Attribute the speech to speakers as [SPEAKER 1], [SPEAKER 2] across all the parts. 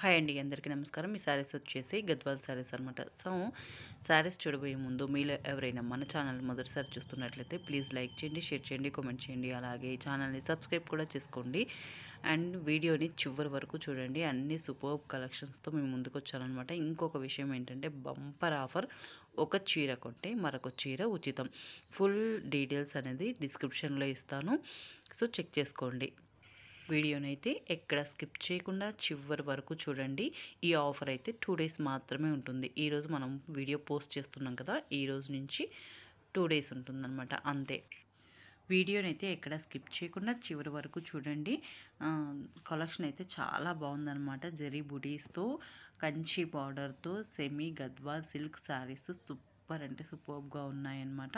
[SPEAKER 1] Hi అండి, అందరికీ నమస్కారం. ఈ శారీస్ వచ్చేసి గద్వాల్ శారీస్ అనమాట. సో శారీస్ చూడబోయే ముందు మీలో ఎవరైనా మన ఛానల్ మొదటిసారి చూస్తున్నట్లయితే ప్లీజ్ లైక్ చేయండి, షేర్ చేయండి, కామెంట్ చేయండి. అలాగే ఈ ఛానల్ని సబ్స్క్రైబ్ కూడా చేసుకోండి. అండ్ వీడియోని చివరి వరకు చూడండి. అన్ని సూపర్బ్ కలెక్షన్స్తో మేము ముందుకు వచ్చానమాట. ఇంకొక విషయం ఏంటంటే బంపర్ ఆఫర్, ఒక చీర కొంటే మరొక చీర ఉచితం. ఫుల్ డీటెయిల్స్ అనేది డిస్క్రిప్షన్లో ఇస్తాను, సో చెక్ చేసుకోండి. వీడియోనైతే ఎక్కడ స్కిప్ చేయకుండా చివరి వరకు చూడండి. ఈ ఆఫర్ అయితే 2 డేస్ మాత్రమే ఉంటుంది. ఈరోజు మనం వీడియో పోస్ట్ చేస్తున్నాం కదా, ఈరోజు నుంచి 2 డేస్ ఉంటుందన్నమాట, అంతే. వీడియోనైతే ఎక్కడ స్కిప్ చేయకుండా చివరి వరకు చూడండి. కలెక్షన్ అయితే చాలా బాగుందన్నమాట. జరీ బుటీస్తో, కంచి బార్డర్తో, semi Gadwal silk saris super అంటే సూపర్గా ఉన్నాయన్నమాట.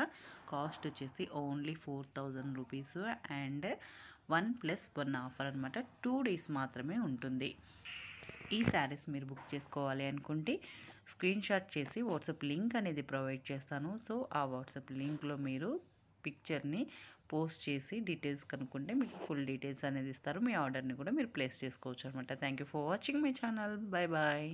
[SPEAKER 1] కాస్ట్ వచ్చేసి ఓన్లీ 4000 రూపీస్ అండ్ 1+1 ఆఫర్ అనమాట. 2 డేస్ మాత్రమే ఉంటుంది. ఈ శారీస్ మీరు బుక్ చేసుకోవాలి అనుకుంటే స్క్రీన్ షాట్ చేసి వాట్సాప్ లింక్ అనేది ప్రొవైడ్ చేస్తాను. సో ఆ వాట్సాప్ లింక్లో మీరు పిక్చర్ని పోస్ట్ చేసి డీటెయిల్స్ కనుక్కుంటే మీకు ఫుల్ డీటెయిల్స్ అనేది ఇస్తారు. మీ ఆర్డర్ని కూడా మీరు ప్లేస్ చేసుకోవచ్చు అనమాట. Thank you for watching my channel. Bye bye.